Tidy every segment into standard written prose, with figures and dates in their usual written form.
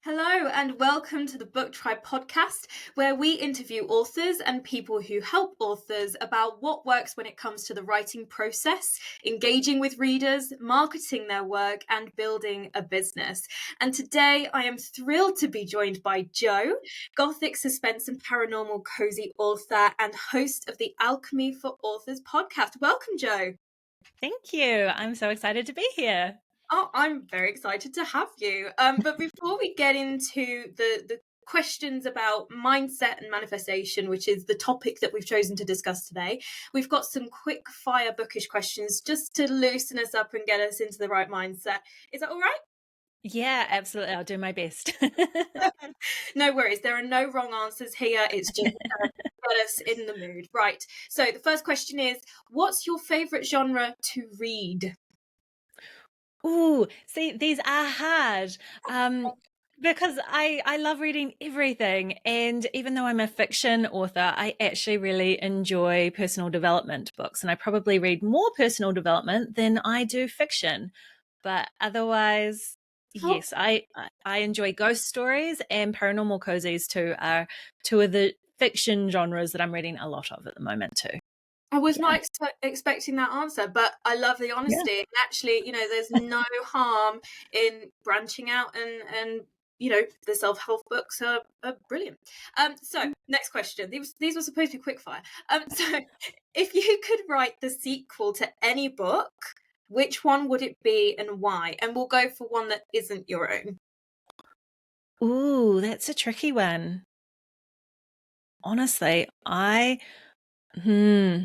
Hello, and welcome to the Book Tribe podcast, where we interview authors and people who help authors about what works when it comes to the writing process, engaging with readers, marketing their work, and building a business. And today I am thrilled to be joined by Jo, Gothic, suspense, and paranormal cozy author and host of the Alchemy for Authors podcast. Welcome, Jo. Thank you. I'm so excited to be here. Oh, I'm very excited to have you. But before we get into the questions about mindset and manifestation, which is the topic that we've chosen to discuss today, we've got some quick fire bookish questions just to loosen us up and get us into the right mindset. Is that all right? Yeah, absolutely. I'll do my best. No worries. There are no wrong answers here. It's just get us in the mood. Right. So the first question is, what's your favorite genre to read? Ooh, see, these are hard. Because I love reading everything. And even though I'm a fiction author, I actually really enjoy personal development books. And I probably read more personal development than I do fiction. But otherwise, Oh, yes, I enjoy ghost stories, and paranormal cozies too are two of the fiction genres that I'm reading a lot of at the moment too. I was Yeah. not expecting that answer, but I love the Yeah. honesty. And actually, there's no harm in branching out, and the self-help books are brilliant. So next question. These were supposed to be quick fire. So if you could write the sequel to any book, which one would it be and why? And we'll go for one that isn't your own. Ooh, that's a tricky one. Honestly, hmm,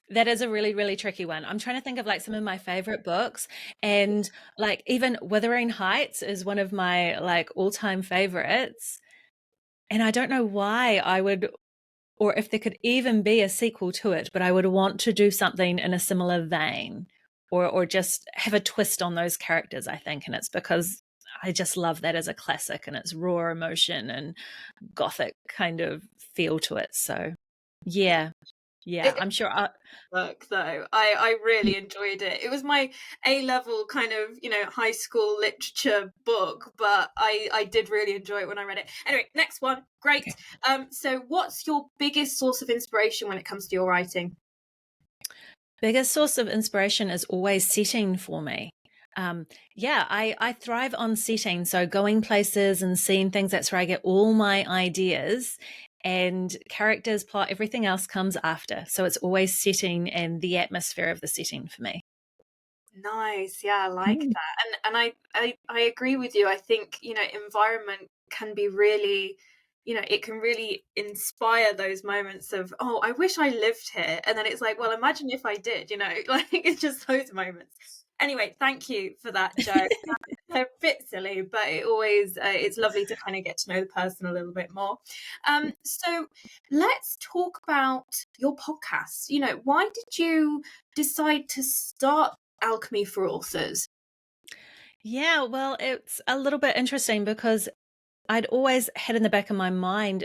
that is a really, really tricky one. I'm trying to think of like some of my favorite books, and like even Wuthering Heights is one of my like all-time favorites. And I don't know why I would, or if there could even be a sequel to it, but I would want to do something in a similar vein, or just have a twist on those characters, I think. And it's because I just love that as a classic, and it's raw emotion and gothic kind of feel to it. So yeah, yeah, I'm sure Book though. I really enjoyed it. It was my A-level kind of, high school literature book, but I did really enjoy it when I read it. Anyway, next one. Great. okay. So what's your biggest source of inspiration when it comes to your writing? Biggest source of inspiration is always setting for me. Yeah, I thrive on setting. So going places and seeing things, that's where I get all my ideas, and characters, plot, everything else comes after. So it's always setting and the atmosphere of the setting for me. Nice. Yeah, I like Mm. that. And I agree with you. I think, environment can be really, it can really inspire those moments of, oh, I wish I lived here. And then it's like, well, imagine if I did, like it's just those moments. Anyway, thank you for that, Jo. They're a bit silly, but it's lovely to kind of get to know the person a little bit more. So let's talk about your podcast. Why did you decide to start Alchemy for Authors? Yeah, well, it's a little bit interesting because I'd always had in the back of my mind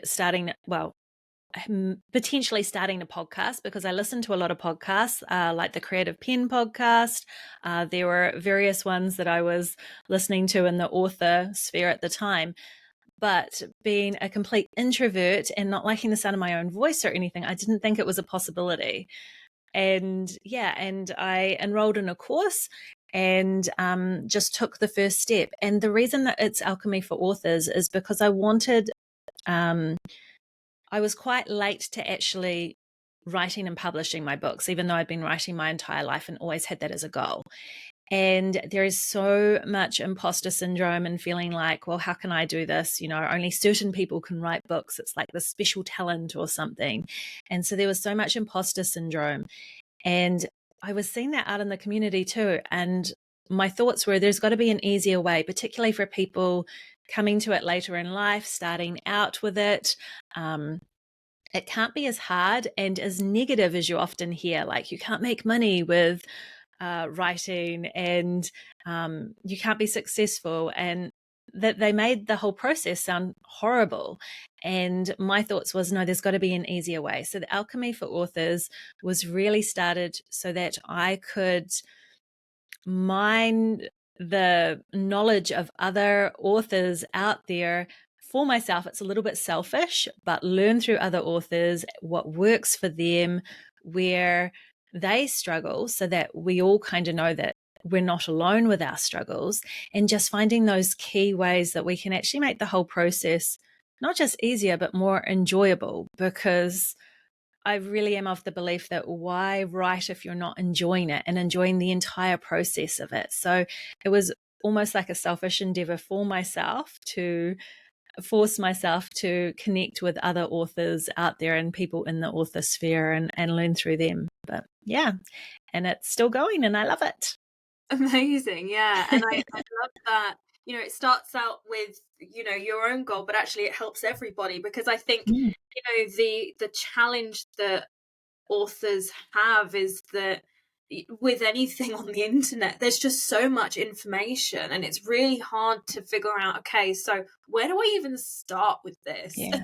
potentially starting a podcast, because I listen to a lot of podcasts, like the Creative Pen podcast. There were various ones that I was listening to in the author sphere at the time. But being a complete introvert and not liking the sound of my own voice or anything, I didn't think it was a possibility. And yeah, and I enrolled in a course and just took the first step. And the reason that it's Alchemy for Authors is because I was quite late to actually writing and publishing my books, even though I'd been writing my entire life and always had that as a goal. And there is so much imposter syndrome and feeling like, well, how can I do this? Only certain people can write books. It's like this special talent or something. And so there was so much imposter syndrome. And I was seeing that out in the community too. And my thoughts were, there's got to be an easier way, particularly for people coming to it later in life, starting out with it. It can't be as hard and as negative as you often hear. Like, you can't make money with writing, and you can't be successful, and that they made the whole process sound horrible. And my thoughts was, no, there's got to be an easier way. So the Alchemy for Authors was really started so that I could mine the knowledge of other authors out there for myself. It's a little bit selfish, but learn through other authors what works for them, where they struggle, so that we all kind of know that we're not alone with our struggles, and just finding those key ways that we can actually make the whole process not just easier, but more enjoyable. Because I really am of the belief that why write if you're not enjoying it and enjoying the entire process of it? So it was almost like a selfish endeavor for myself to force myself to connect with other authors out there and people in the author sphere, and learn through them. But yeah, and it's still going and I love it. Amazing, yeah. And I love that, it starts out with, your own goal, but actually it helps everybody, because I think, Mm. the challenge that authors have is that with anything on the internet, there's just so much information, and it's really hard to figure out, okay, so where do I even start with this? Yeah.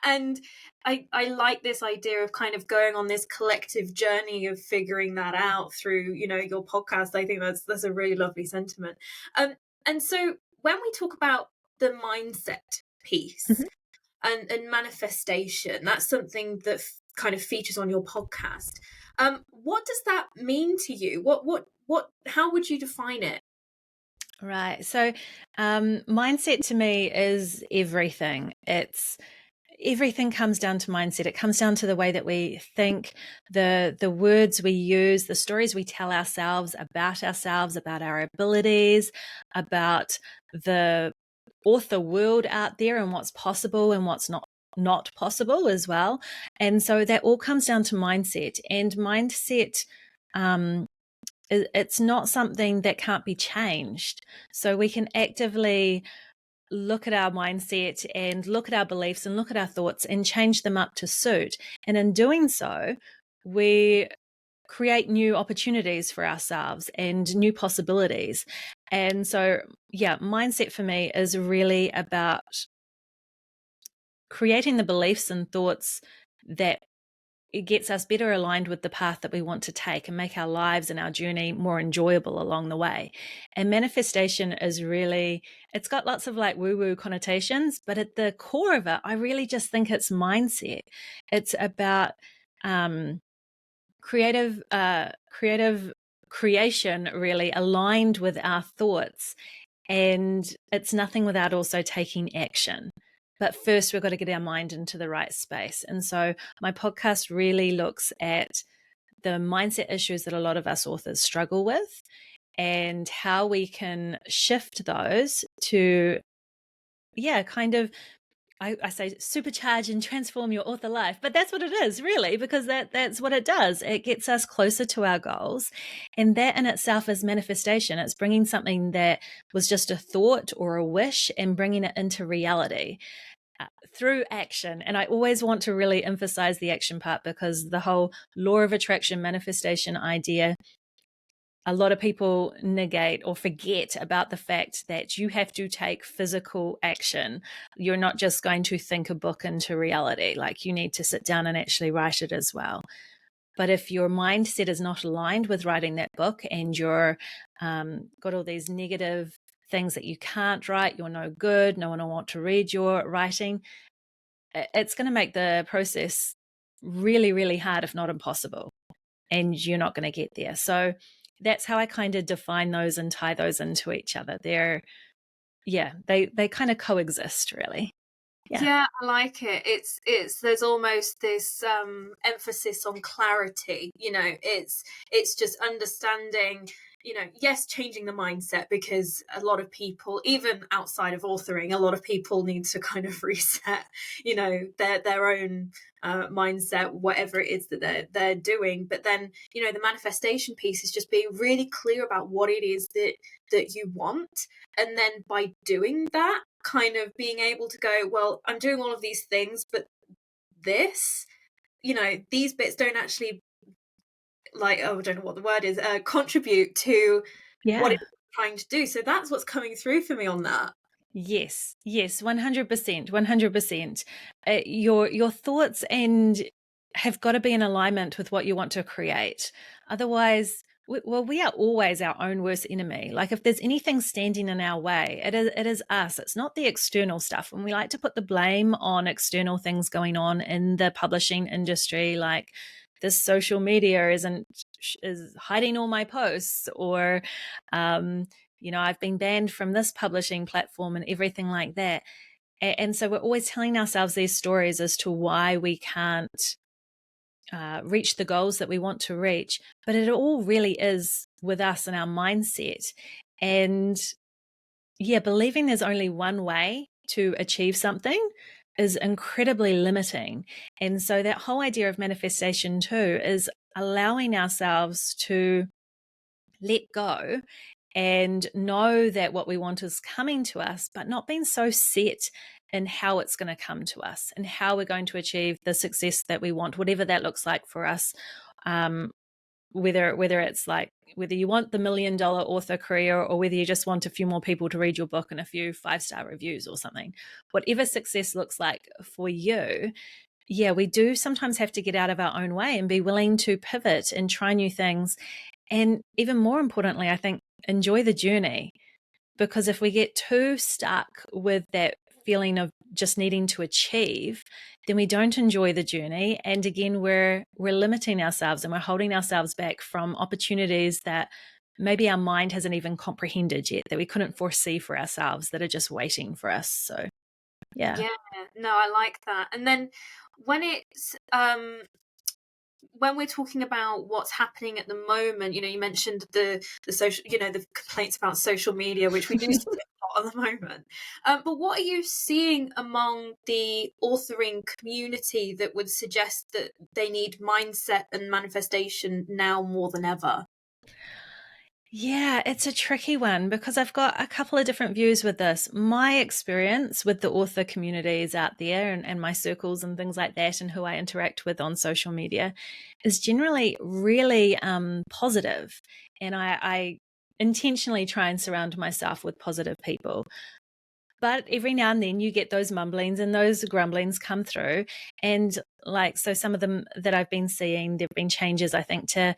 And I like this idea of kind of going on this collective journey of figuring that out through, your podcast. I think that's a really lovely sentiment. And so when we talk about the mindset piece, Mhm. and manifestation, that's something that kind of features on your podcast. What does that mean to you? What how would you define it? Right. So, mindset to me is everything. Everything comes down to mindset. It comes down to the way that we think, the words we use, the stories we tell ourselves, about our abilities, about the author world out there, and what's possible and what's not possible as well. And so that all comes down to mindset. And mindset, it's not something that can't be changed. So we can actively look at our mindset and look at our beliefs and look at our thoughts and change them up to suit. And in doing so, we create new opportunities for ourselves and new possibilities. And so, yeah, mindset for me is really about creating the beliefs and thoughts that it gets us better aligned with the path that we want to take and make our lives and our journey more enjoyable along the way. And manifestation is really, it's got lots of like woo-woo connotations, but at the core of it, I really just think it's mindset. It's about creative creation, really aligned with our thoughts. And it's nothing without also taking action. But first, we've got to get our mind into the right space. And so my podcast really looks at the mindset issues that a lot of us authors struggle with, and how we can shift those to, yeah, kind of, I say supercharge and transform your author life, but that's what it is really, because that's what it does. It gets us closer to our goals, and that in itself is manifestation. It's bringing something that was just a thought or a wish and bringing it into reality through action. And I always want to really emphasize the action part, because the whole law of attraction manifestation idea, a lot of people negate or forget about the fact that you have to take physical action. You're not just going to think a book into reality. Like, you need to sit down and actually write it as well. But if your mindset is not aligned with writing that book, and you're got all these negative things that you can't write, you're no good, no one will want to read your writing, it's going to make the process really, really hard, if not impossible. And you're not going to get there. So that's how I kind of define those and tie those into each other. They kind of coexist, really. Yeah, I like it. It's there's almost this emphasis on clarity. It's just understanding, yes, changing the mindset, because a lot of people, even outside of authoring, a lot of people need to kind of reset, their own mindset, whatever it is that they're doing. But then, the manifestation piece is just being really clear about what it is that you want, and then by doing that, kind of being able to go, well, I'm doing all of these things, but this, these bits don't actually, like, oh, I don't know what the word is, contribute to what Yeah. it's trying to do. So that's what's coming through for me on that. Yes, 100%, 100%. Your thoughts and have got to be in alignment with what you want to create. Otherwise, Well, we are always our own worst enemy. Like if there's anything standing in our way, it is us. It's not the external stuff. And we like to put the blame on external things going on in the publishing industry, like this social media is hiding all my posts, or I've been banned from this publishing platform and everything like that. And so we're always telling ourselves these stories as to why we can't reach the goals that we want to reach. But it all really is with us and our mindset. And yeah, believing there's only one way to achieve something is incredibly limiting. And so that whole idea of manifestation too is allowing ourselves to let go and know that what we want is coming to us, but not being so set in how it's going to come to us and how we're going to achieve the success that we want, whatever that looks like for us. Whether it's like whether you want the $1 million author career or whether you just want a few more people to read your book and a few 5-star reviews or something, whatever success looks like for you, yeah, we do sometimes have to get out of our own way and be willing to pivot and try new things. And even more importantly, I think, enjoy the journey. Because if we get too stuck with that feeling of just needing to achieve, then we don't enjoy the journey. And again, we're limiting ourselves and we're holding ourselves back from opportunities that maybe our mind hasn't even comprehended yet, that we couldn't foresee for ourselves, that are just waiting for us. So, yeah. Yeah, no, I like that. And then when it's when we're talking about what's happening at the moment, you mentioned the social, the complaints about social media, which we do see a lot at the moment. But what are you seeing among the authoring community that would suggest that they need mindset and manifestation now more than ever? Yeah, it's a tricky one because I've got a couple of different views with this. My experience with the author communities out there and my circles and things like that, and who I interact with on social media, is generally really positive. And I intentionally try and surround myself with positive people. But every now and then you get those mumblings and those grumblings come through. And like, so some of them that I've been seeing, there've been changes, I think, to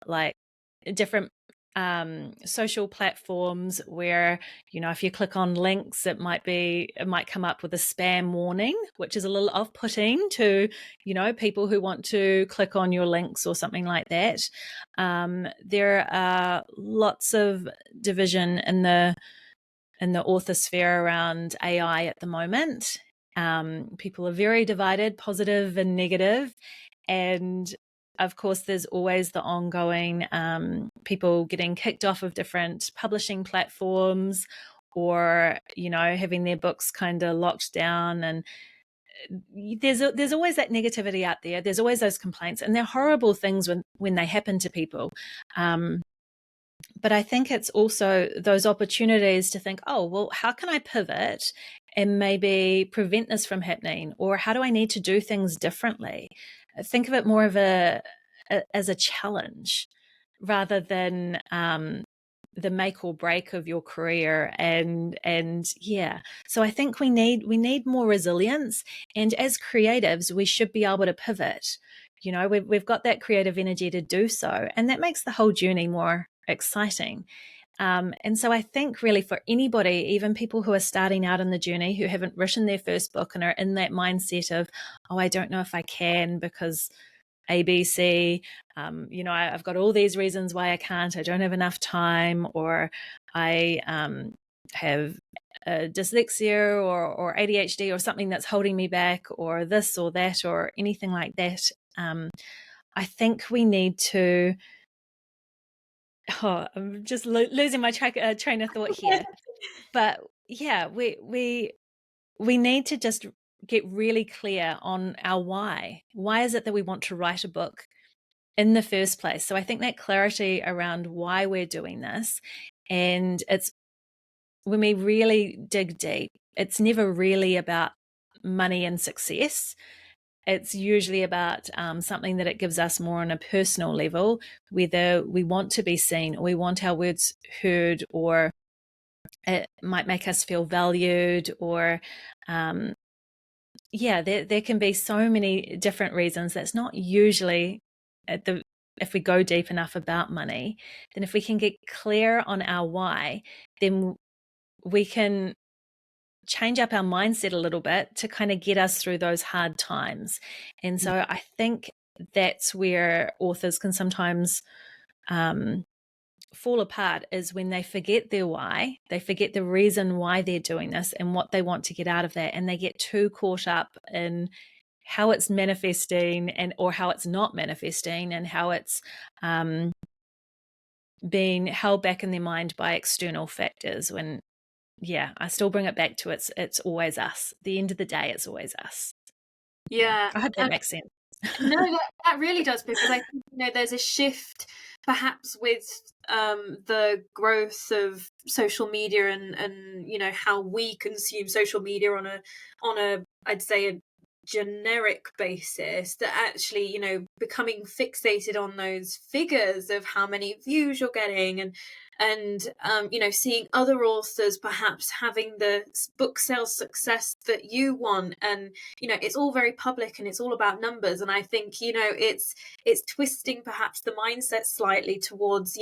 like different social platforms where, if you click on links, it might come up with a spam warning, which is a little off-putting to, people who want to click on your links or something like that. There are lots of division in the author sphere around AI at the moment. People are very divided, positive and negative. And of course, there's always the ongoing people getting kicked off of different publishing platforms, or, having their books kind of locked down. And there's always that negativity out there. There's always those complaints, and they're horrible things when they happen to people. But I think it's also those opportunities to think, oh, well, how can I pivot and maybe prevent this from happening? Or how do I need to do things differently? Think of it more of as a challenge rather than the make or break of your career. And yeah, so I think we need more resilience. And as creatives, we should be able to pivot. We've got that creative energy to do so, and that makes the whole journey more exciting. And so I think really for anybody, even people who are starting out in the journey, who haven't written their first book and are in that mindset of, oh, I don't know if I can because ABC, I've got all these reasons why I can't. I don't have enough time, or I have dyslexia or ADHD or something that's holding me back, or this or that or anything like that. I think we need to. Oh, I'm just losing my train of thought here. But yeah, we need to just get really clear on our why. Why is it that we want to write a book in the first place? So I think that clarity around why we're doing this, and it's when we really dig deep, it's never really about money and success. It's usually about something that it gives us more on a personal level, whether we want to be seen or we want our words heard, or it might make us feel valued, or there can be so many different reasons. That's not usually if we go deep enough about money, then if we can get clear on our why, then we can change up our mindset a little bit to kind of get us through those hard times. And so I think that's where authors can sometimes fall apart, is when they forget their why, they forget the reason why they're doing this and what they want to get out of that, and they get too caught up in how it's manifesting or how it's not manifesting, and how it's being held back in their mind by external factors. When I still bring it back to it's always us. At the end of the day, it's always us. Yeah. I hope that makes sense. No, that really does, because I think, there's a shift perhaps with the growth of social media and how we consume social media on a I'd say a generic basis, that actually becoming fixated on those figures of how many views you're getting, and seeing other authors perhaps having the book sales success that you want, and it's all very public and it's all about numbers. And I think it's twisting perhaps the mindset slightly towards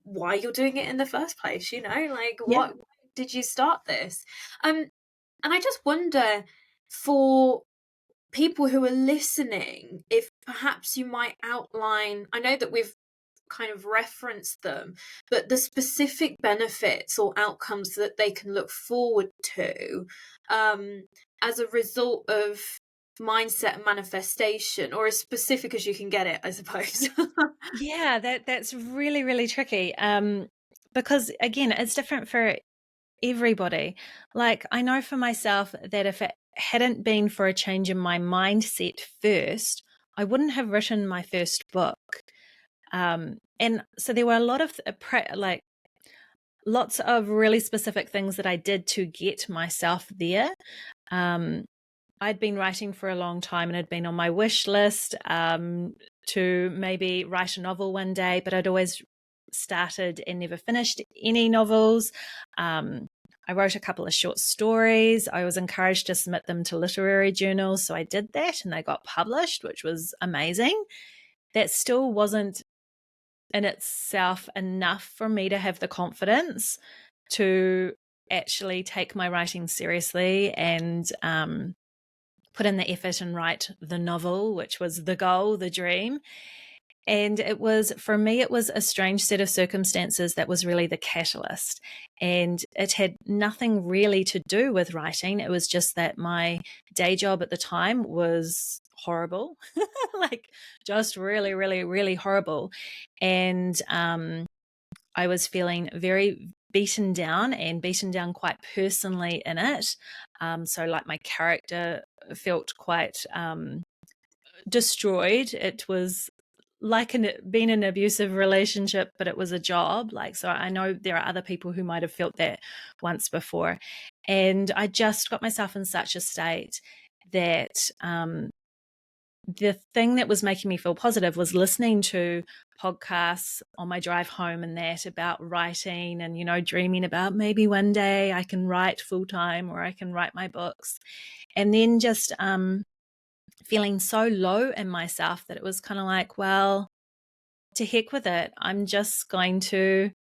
why you're doing it in the first place. What did you start this? And I just wonder, for people who are listening, if perhaps you might outline, I know that we've kind of referenced them, but the specific benefits or outcomes that they can look forward to as a result of mindset and manifestation, or as specific as you can get it, I suppose. That's really, really tricky, because again, it's different for everybody. Like, I know for myself that if it hadn't been for a change in my mindset first, I wouldn't have written my first book. And so there were a lot of lots of really specific things that I did to get myself there. I'd been writing for a long time and had been on my wish list to maybe write a novel one day, but I'd always started and never finished any novels. I wrote a couple of short stories. I was encouraged to submit them to literary journals, so I did that and they got published, which was amazing. That still wasn't in itself enough for me to have the confidence to actually take my writing seriously and put in the effort and write the novel, which was the goal, the dream. And for me, it was a strange set of circumstances that was really the catalyst. And it had nothing really to do with writing. It was just that my day job at the time was horrible, like just really, really, really horrible. And I was feeling very beaten down, and beaten down quite personally in it. So like my character felt quite destroyed. It was like being an abusive relationship, but it was a job. So I know there are other people who might have felt that once before. And I just got myself in such a state that the thing that was making me feel positive was listening to podcasts on my drive home and that about writing and, dreaming about maybe one day I can write full time or I can write my books. And then just feeling so low in myself that it was kind of like, well, to heck with it. I'm just going to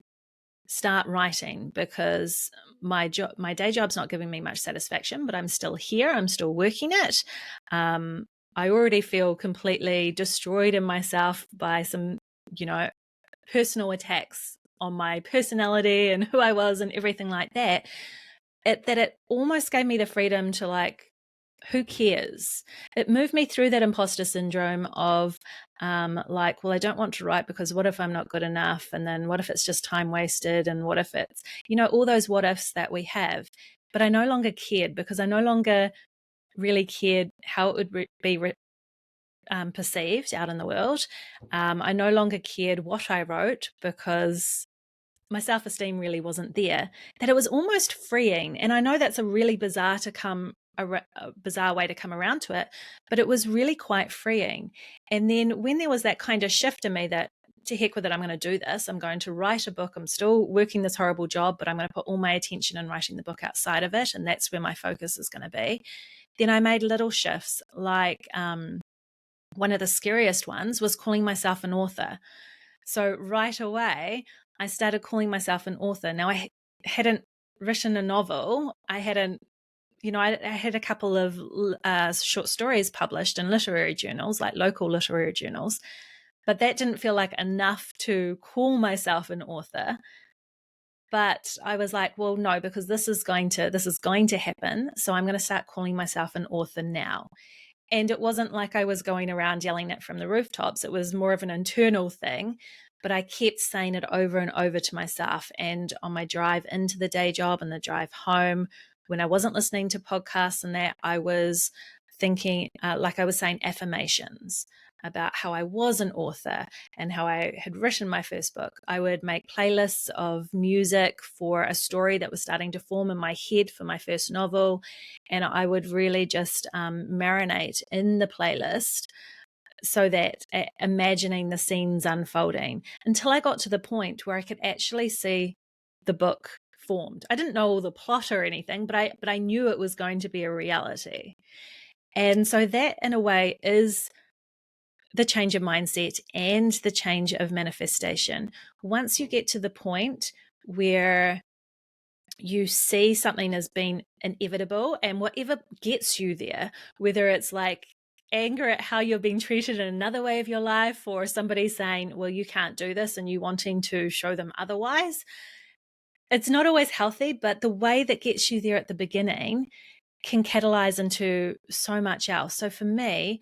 start writing because my day job's not giving me much satisfaction, but I'm still here. I'm still working it. I already feel completely destroyed in myself by some, personal attacks on my personality and who I was and everything like that. It almost gave me the freedom to who cares? It moved me through that imposter syndrome of well, I don't want to write because what if I'm not good enough? And then what if it's just time wasted? And what if it's, all those what ifs that we have. But I no longer cared because I no longer really cared how it would be perceived out in the world. I no longer cared what I wrote because my self-esteem really wasn't there, that it was almost freeing. And I know that's a really bizarre way to come around to it, but it was really quite freeing. And then when there was that kind of shift in me that to heck with it, I'm going to do this, I'm going to write a book, I'm still working this horrible job, but I'm going to put all my attention in writing the book outside of it, and that's where my focus is going to be. Then I made little shifts, like one of the scariest ones was calling myself an author. So right away, I started calling myself an author. Now, I hadn't written a novel. I hadn't, I had a couple of short stories published in literary journals, like local literary journals, but that didn't feel like enough to call myself an author. But I was like, well, no, because this is going to happen. So I'm going to start calling myself an author now. And it wasn't like I was going around yelling it from the rooftops. It was more of an internal thing. But I kept saying it over and over to myself. And on my drive into the day job and the drive home, when I wasn't listening to podcasts and that, I was thinking, like I was saying, affirmations about how I was an author and how I had written my first book. I would make playlists of music for a story that was starting to form in my head for my first novel. And I would really just marinate in the playlist so that imagining the scenes unfolding until I got to the point where I could actually see the book formed. I didn't know all the plot or anything, but I knew it was going to be a reality. And so that in a way is the change of mindset and the change of manifestation. Once you get to the point where you see something as being inevitable, and whatever gets you there, whether it's like anger at how you're being treated in another way of your life, or somebody saying, well, you can't do this, and you wanting to show them otherwise, it's not always healthy, but the way that gets you there at the beginning can catalyze into so much else. So for me,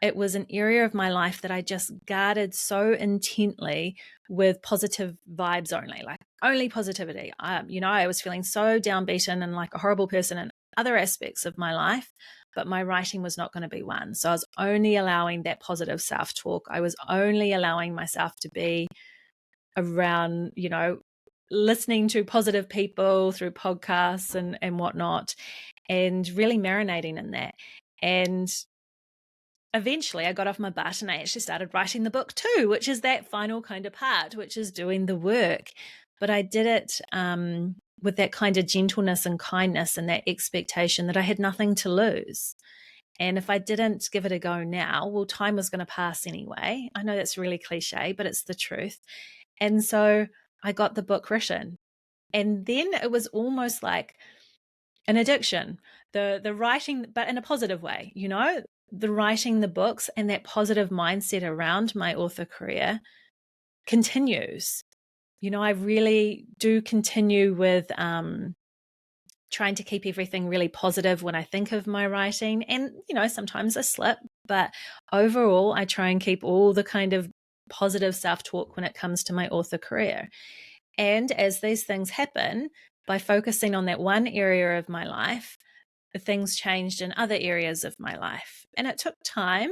it was an area of my life that I just guarded so intently with positive vibes only, like only positivity. I was feeling so downbeaten and like a horrible person in other aspects of my life, but my writing was not going to be one. So I was only allowing that positive self-talk. I was only allowing myself to be around, listening to positive people through podcasts and whatnot, and really marinating in that. And eventually I got off my butt and I actually started writing the book too, which is that final kind of part, which is doing the work. But I did it with that kind of gentleness and kindness and that expectation that I had nothing to lose. And if I didn't give it a go now, well, time was going to pass anyway. I know that's really cliche, but it's the truth. And so I got the book written. And then it was almost like an addiction, the writing, but in a positive way, the writing the books and that positive mindset around my author career continues. I really do continue with trying to keep everything really positive when I think of my writing. And, sometimes I slip, but overall, I try and keep all the kind of positive self-talk when it comes to my author career. And as these things happen, by focusing on that one area of my life, things changed in other areas of my life. And it took time,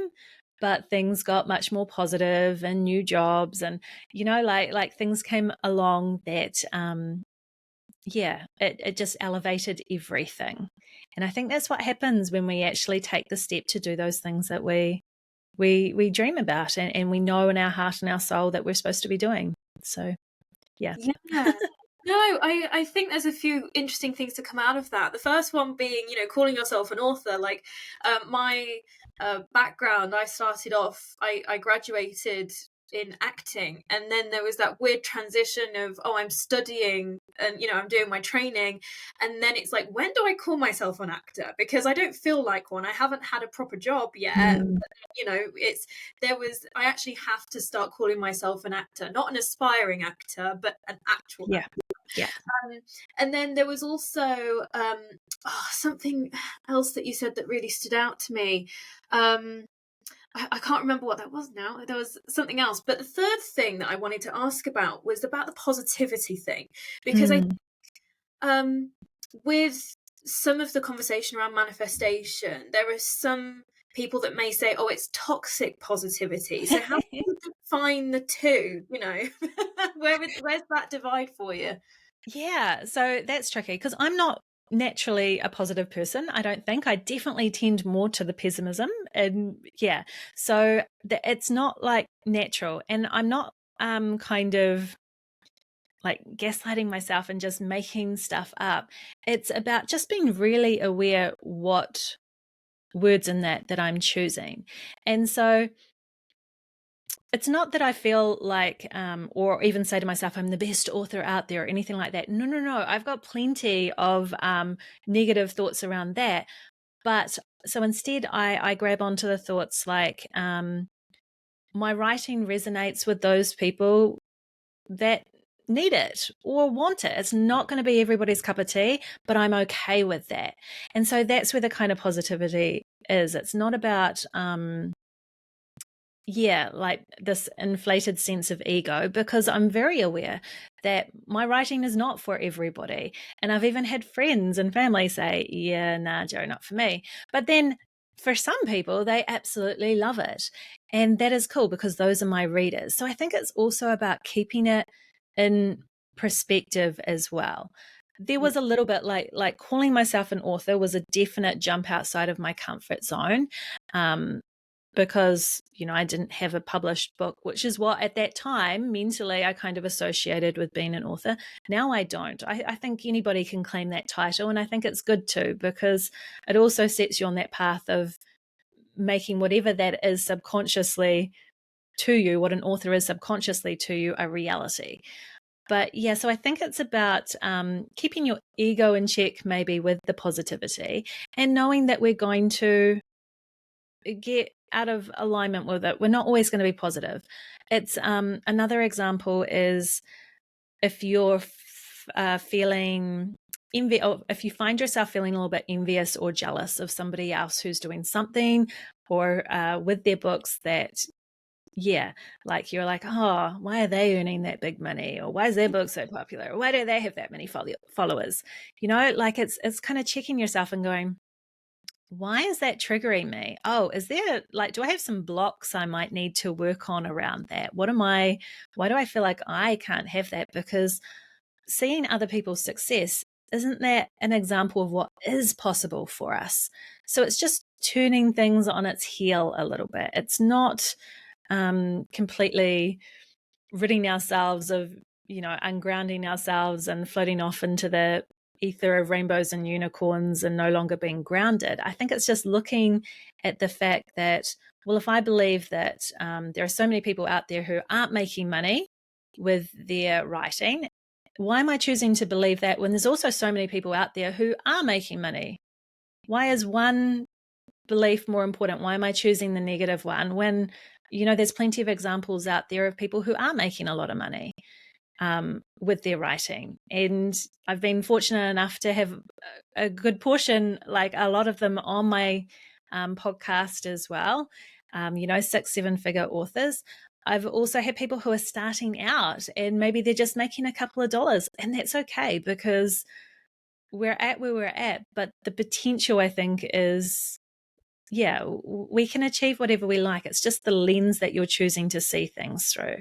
but things got much more positive and new jobs and, like things came along that, it just elevated everything. And I think that's what happens when we actually take the step to do those things that we dream about and we know in our heart and our soul that we're supposed to be doing. So, yeah. No, I think there's a few interesting things to come out of that. The first one being, calling yourself an author. Like my background, I started off, I graduated in acting, and then there was that weird transition of, I'm studying and, I'm doing my training. And then it's like, when do I call myself an actor? Because I don't feel like one. I haven't had a proper job yet. I actually have to start calling myself an actor, not an aspiring actor, but an actual actor. Yeah. And then there was also something else that you said that really stood out to me. I can't remember what that was now. There was something else. But the third thing that I wanted to ask about was about the positivity thing. Because I with some of the conversation around manifestation, there are some people that may say, it's toxic positivity. So how do you define the two? Where's that divide for you? Yeah, so that's tricky because I'm not naturally a positive person. I don't think. I definitely tend more to the pessimism, and so it's not like natural, and I'm not kind of like gaslighting myself and just making stuff up. It's about just being really aware what words in that I'm choosing. And so It's not that I feel like, or even say to myself, I'm the best author out there or anything like that. No, no, no. I've got plenty of negative thoughts around that. But so instead, I grab onto the thoughts like, my writing resonates with those people that need it or want it. It's not going to be everybody's cup of tea, but I'm okay with that. And so that's where the kind of positivity is. It's not about, like this inflated sense of ego, because I'm very aware that my writing is not for everybody. And I've even had friends and family say, yeah, nah, Jo, not for me. But then for some people, they absolutely love it. And that is cool because those are my readers. So I think it's also about keeping it in perspective as well. There was a little bit like calling myself an author was a definite jump outside of my comfort zone. Because I didn't have a published book, which is what at that time mentally I kind of associated with being an author. Now I don't. I think anybody can claim that title, and I think it's good too, because it also sets you on that path of making whatever that is subconsciously to you, what an author is subconsciously to you, a reality. But yeah, so I think it's about keeping your ego in check, maybe with the positivity, and knowing that we're going to get out of alignment with it. We're not always going to be positive. It's another example is if you're feeling envy, or if you find yourself feeling a little bit envious or jealous of somebody else who's doing something or with their books that, like you're like, oh, why are they earning that big money? Or why is their book so popular? Or why do they have that many followers? Like it's kind of checking yourself and going, why is that triggering me? Oh, is there do I have some blocks I might need to work on around that? Why do I feel like I can't have that? Because seeing other people's success, isn't that an example of what is possible for us? So it's just turning things on its heel a little bit. It's not completely ridding ourselves of, ungrounding ourselves and floating off into the ether of rainbows and unicorns and no longer being grounded. I think it's just looking at the fact that, well, if I believe that there are so many people out there who aren't making money with their writing, why am I choosing to believe that when there's also so many people out there who are making money? Why is one belief more important? Why am I choosing the negative one when, there's plenty of examples out there of people who are making a lot of money with their writing? And I've been fortunate enough to have a good portion, like a lot of them on my podcast as well, 6-7 figure authors. I've also had people who are starting out and maybe they're just making a couple of dollars, and that's okay because we're at where we're at. But the potential, I think, is, we can achieve whatever we like. It's just the lens that you're choosing to see things through.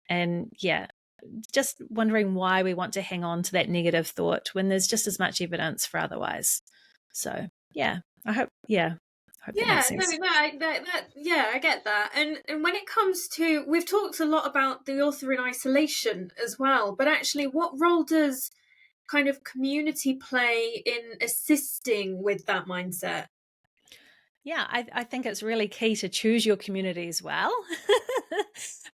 And just wondering why we want to hang on to that negative thought when there's just as much evidence for otherwise. So I hope that makes sense. I get that. And when it comes to, we've talked a lot about the author in isolation as well, but actually, what role does kind of community play in assisting with that mindset? Yeah, I think it's really key to choose your community as well.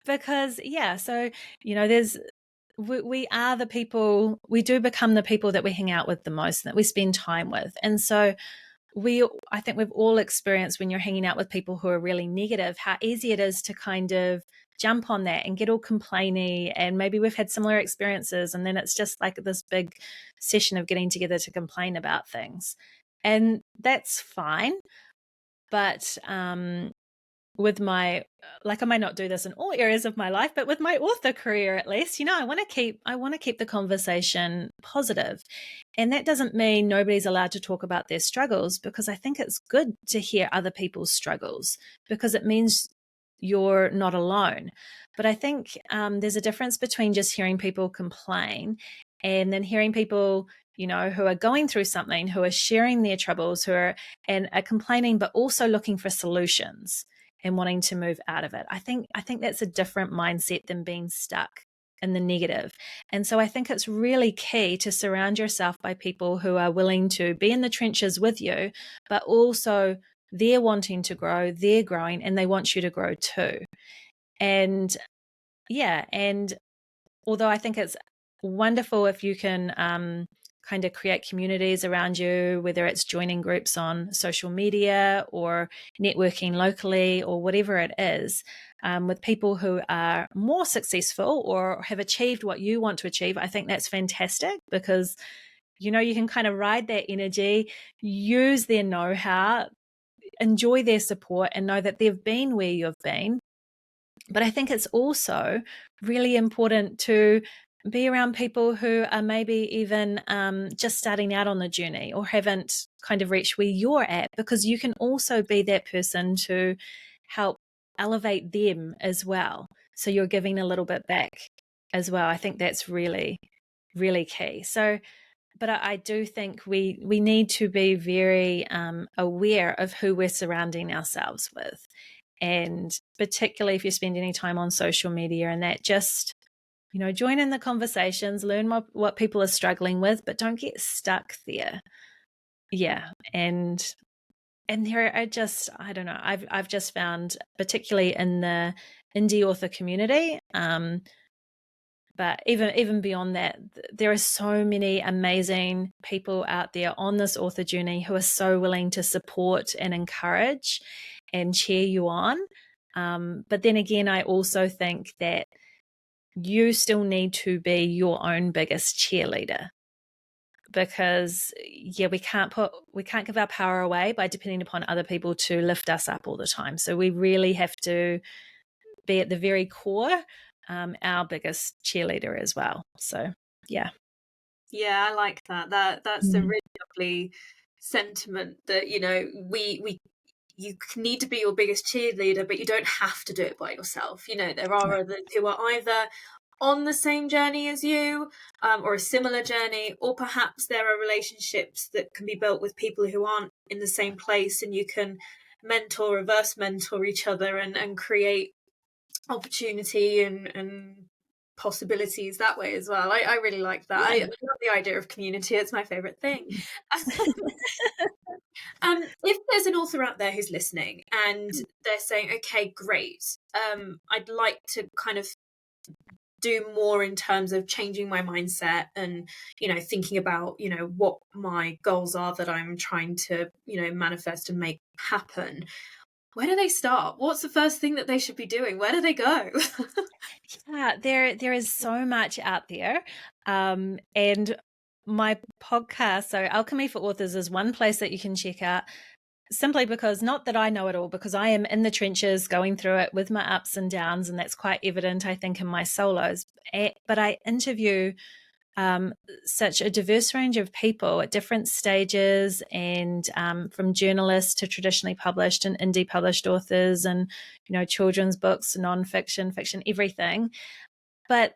Because so there's we are the people, we do become the people that we hang out with the most and that we spend time with. And so I think we've all experienced when you're hanging out with people who are really negative, how easy it is to kind of jump on that and get all complainy. And maybe we've had similar experiences, and then it's just like this big session of getting together to complain about things. And that's fine. But with my, I might not do this in all areas of my life, but with my author career, at least, I want to keep the conversation positive. And that doesn't mean nobody's allowed to talk about their struggles, because I think it's good to hear other people's struggles because it means you're not alone. But I think there's a difference between just hearing people complain and then hearing people, who are going through something, who are sharing their troubles, who are complaining, but also looking for solutions and wanting to move out of it. I think that's a different mindset than being stuck in the negative. And so I think it's really key to surround yourself by people who are willing to be in the trenches with you, but also they're wanting to grow, they're growing, and they want you to grow too. And and although I think it's wonderful if you can kind of create communities around you, whether it's joining groups on social media or networking locally or whatever it is, with people who are more successful or have achieved what you want to achieve, I think that's fantastic, because you can kind of ride that energy, use their know-how, enjoy their support, and know that they've been where you've been. But I think it's also really important to be around people who are maybe even just starting out on the journey or haven't kind of reached where you're at, because you can also be that person to help elevate them as well. So you're giving a little bit back as well. I think that's really, really key. So, but I do think we need to be very aware of who we're surrounding ourselves with. And particularly if you spend any time on social media and that, just join in the conversations, learn what people are struggling with, but don't get stuck there. And there are just, I don't know, I've just found, particularly in the indie author community, but even beyond that, there are so many amazing people out there on this author journey who are so willing to support and encourage and cheer you on. But then again, I also think that you still need to be your own biggest cheerleader, because we can't give our power away by depending upon other people to lift us up all the time. So we really have to be at the very core our biggest cheerleader as well. So I like that's a really lovely sentiment, that you need to be your biggest cheerleader, but you don't have to do it by yourself. There are others who are either on the same journey as you, or a similar journey, or perhaps there are relationships that can be built with people who aren't in the same place, and you can reverse mentor each other and create opportunity and possibilities that way as well. I really like that. I love the idea of community. It's my favorite thing. If there's an author out there who's listening and they're saying, okay, great, I'd like to kind of do more in terms of changing my mindset and thinking about what my goals are that I'm trying to manifest and make happen, where do they start? What's the first thing that they should be doing? Where do they go? There is so much out there. And my podcast, so Alchemy for Authors, is one place that you can check out, simply because, not that I know it all, because I am in the trenches going through it with my ups and downs, and that's quite evident, I think, in my solos. But I interview such a diverse range of people at different stages, and from journalists to traditionally published and indie published authors, and children's books, nonfiction, fiction, everything. But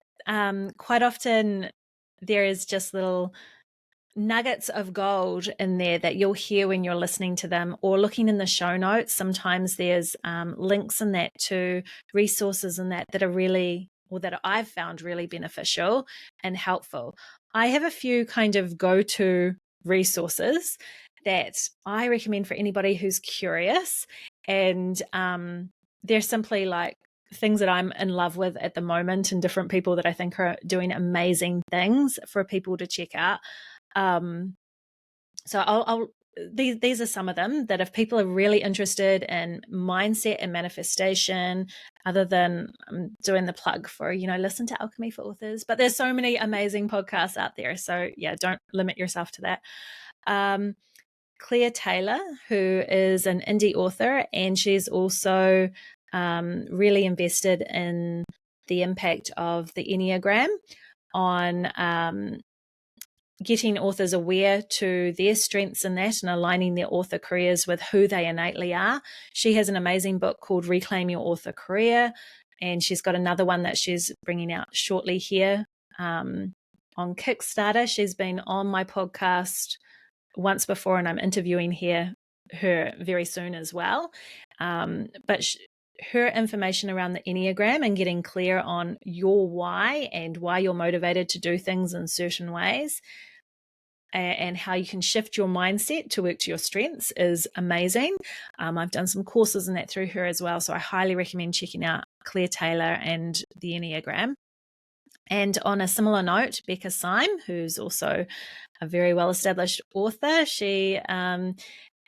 quite often there is just little nuggets of gold in there that you'll hear when you're listening to them or looking in the show notes. Sometimes there's links in that to resources in that are really, or that I've found really beneficial and helpful. I have a few kind of go-to resources that I recommend for anybody who's curious, and they're simply like things that I'm in love with at the moment, and different people that I think are doing amazing things for people to check out. So these are some of them that, if people are really interested in mindset and manifestation, other than doing the plug for, listen to Alchemy for Authors, but there's so many amazing podcasts out there. So don't limit yourself to that. Claire Taylor, who is an indie author, and she's also really invested in the impact of the Enneagram on getting authors aware to their strengths in that and aligning their author careers with who they innately are. She has an amazing book called Reclaim Your Author Career, and she's got another one that she's bringing out shortly here on Kickstarter. She's been on my podcast once before, and I'm interviewing her very soon as well. But her information around the Enneagram and getting clear on your why and why you're motivated to do things in certain ways, and how you can shift your mindset to work to your strengths, is amazing. I've done some courses in that through her as well, so I highly recommend checking out Claire Taylor and the Enneagram. And on a similar note, Becca Syme, who's also a very well-established author, she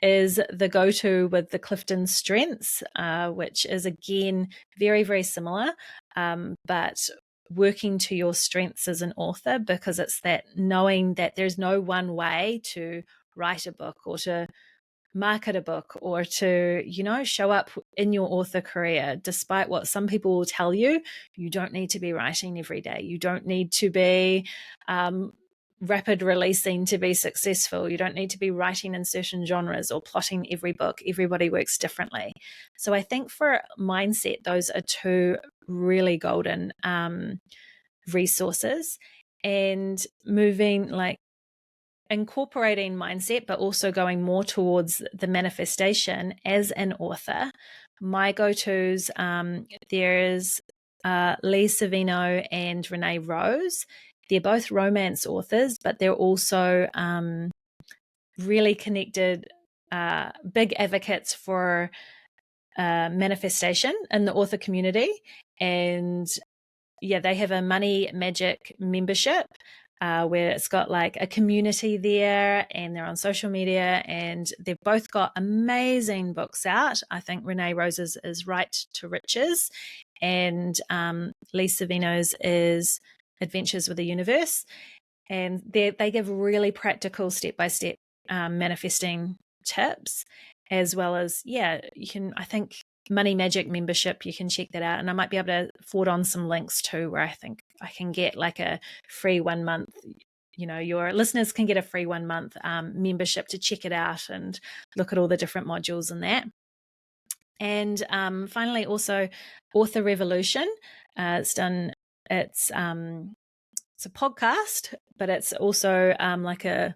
is the go-to with the Clifton Strengths, which is, again, very, very similar, but working to your strengths as an author, because it's that knowing that there's no one way to write a book or to market a book or to, show up in your author career. Despite what some people will tell you, you don't need to be writing every day. You don't need to be rapid releasing to be successful. You don't need to be writing in certain genres or plotting every book. Everybody works differently. So I think for mindset, those are two really golden resources. And incorporating mindset, but also going more towards the manifestation as an author. My go-tos, there's Lee Savino and Renee Rose. They're both romance authors, but they're also really connected, big advocates for manifestation in the author community. And yeah, they have a Money Magic membership where it's got like a community there, and they're on social media, and they've both got amazing books out. I think Renee Rose's is Right to Riches, and Lee Savino's is Adventures with the Universe. And they give really practical step-by-step manifesting tips, as well as, you can, I think, Money Magic membership, you can check that out. And I might be able to forward on some links too, where I think I can get like a free 1 month, your listeners can get a free 1 month membership to check it out and look at all the different modules in that. And finally, also Author Revolution. It's a podcast, but it's also like a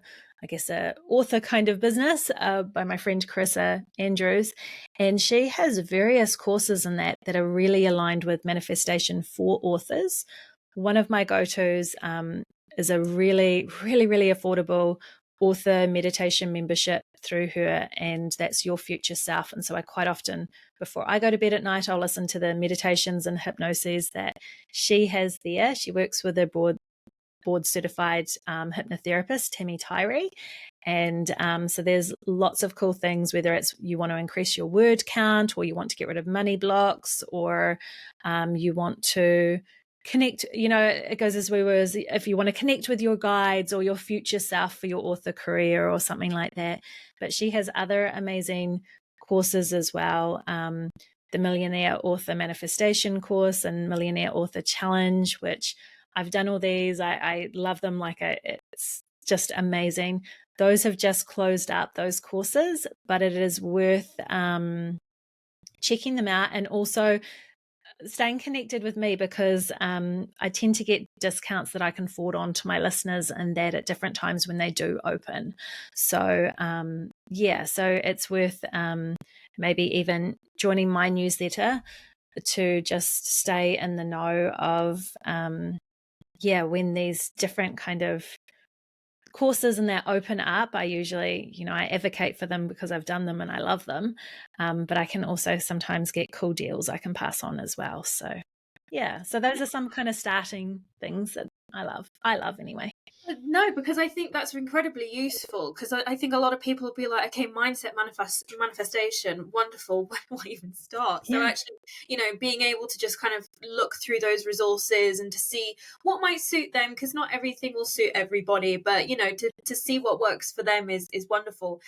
author kind of business by my friend Carissa Andrews. And she has various courses in that are really aligned with manifestation for authors. One of my go-tos is a really, really, really affordable author meditation membership through her, and that's Your Future Self. And so I quite often, before I go to bed at night, I'll listen to the meditations and hypnoses that she has there. She works with a board certified hypnotherapist, Tammy Tyree. And so there's lots of cool things, whether it's you want to increase your word count, or you want to get rid of money blocks, or you want to connect, it goes as we were, if you want to connect with your guides or your future self for your author career or something like that. But she has other amazing courses as well. The Millionaire Author Manifestation course and Millionaire Author Challenge, which I've done all these. I love them. It's just amazing. Those have just closed up, those courses, but it is worth checking them out, and also staying connected with me, because I tend to get discounts that I can forward on to my listeners, and that at different times when they do open. So so it's worth maybe even joining my newsletter to just stay in the know of when these different kind of courses and that open up. I usually, I advocate for them because I've done them and I love them. But I can also sometimes get cool deals I can pass on as well. So so those are some kind of starting things that I love anyway. No, because I think that's incredibly useful, because I think a lot of people will be like, okay, mindset manifestation, wonderful, where do I even start? So actually, being able to just kind of look through those resources and to see what might suit them, because not everything will suit everybody, but, to see what works for them is wonderful.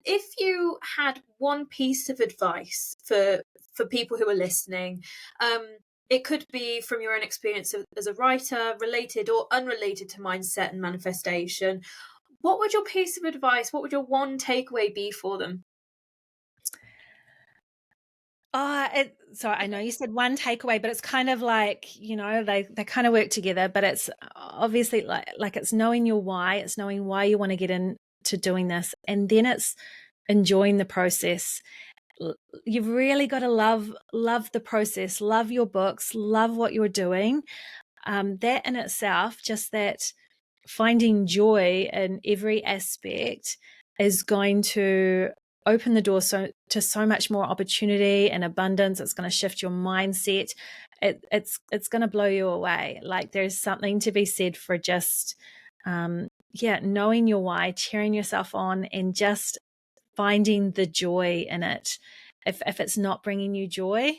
If you had one piece of advice for people who are listening, it could be from your own experience as a writer, related or unrelated to mindset and manifestation. What would your piece of advice, what would your one takeaway be for them? So I know you said one takeaway, but it's kind of like, they kind of work together, but it's obviously like it's knowing your why, it's knowing why you want to get into doing this, and then it's enjoying the process. You've really got to love the process, love your books, love what you're doing. That in itself, just that finding joy in every aspect is going to open the door to so much more opportunity and abundance. It's going to shift your mindset. It's going to blow you away. Like, there's something to be said for just knowing your why, cheering yourself on, and just finding the joy in it. If it's not bringing you joy,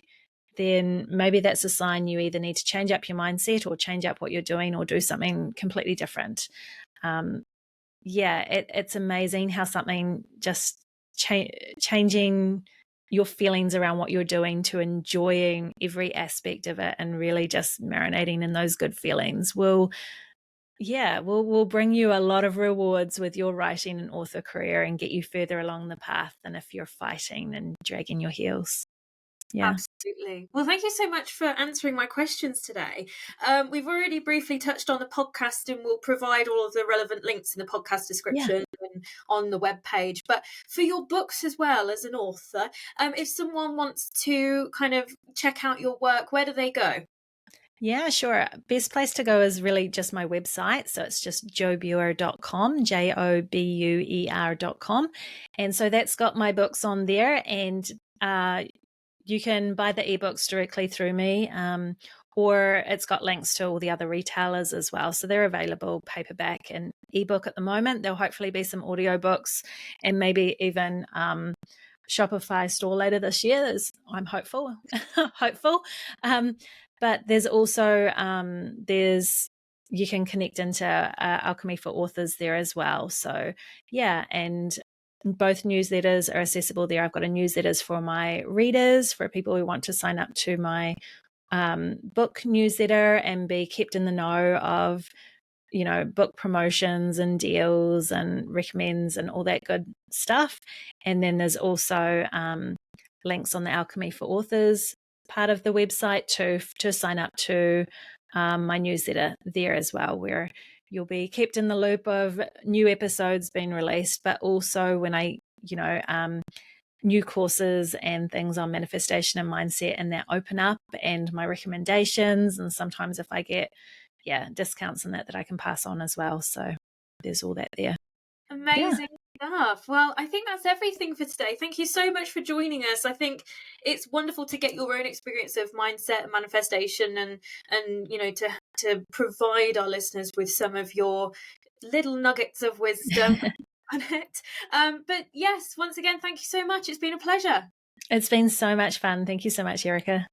then maybe that's a sign you either need to change up your mindset or change up what you're doing or do something completely different. It's amazing how something just changing your feelings around what you're doing to enjoying every aspect of it and really just marinating in those good feelings will bring you a lot of rewards with your writing and author career and get you further along the path than if you're fighting and dragging your heels. Yeah. Absolutely. Well, thank you so much for answering my questions today. We've already briefly touched on the podcast, and we'll provide all of the relevant links in the podcast description and on the webpage. But for your books as well as an author, if someone wants to kind of check out your work, where do they go? Yeah, sure. Best place to go is really just my website. So it's just jobuer.com, JOBUER.com. And so that's got my books on there, and you can buy the ebooks directly through me, or it's got links to all the other retailers as well. So they're available paperback and ebook at the moment. There'll hopefully be some audiobooks and maybe even Shopify store later this year. I'm hopeful. But there's also you can connect into Alchemy for Authors there as well. So and both newsletters are accessible there. I've got a newsletters for my readers, for people who want to sign up to my book newsletter and be kept in the know of, book promotions and deals and recommends and all that good stuff. And then there's also links on the Alchemy for Authors part of the website to sign up to my newsletter there as well, where you'll be kept in the loop of new episodes being released, but also when I, new courses and things on manifestation and mindset, and that open up, and my recommendations, and sometimes if I get discounts and that I can pass on as well. So there's all that there. Amazing stuff. Well, I think that's everything for today. Thank you so much for joining us. I think it's wonderful to get your own experience of mindset and manifestation, and to provide our listeners with some of your little nuggets of wisdom on it. But yes, once again, thank you so much. It's been a pleasure. It's been so much fun. Thank you so much, Erica.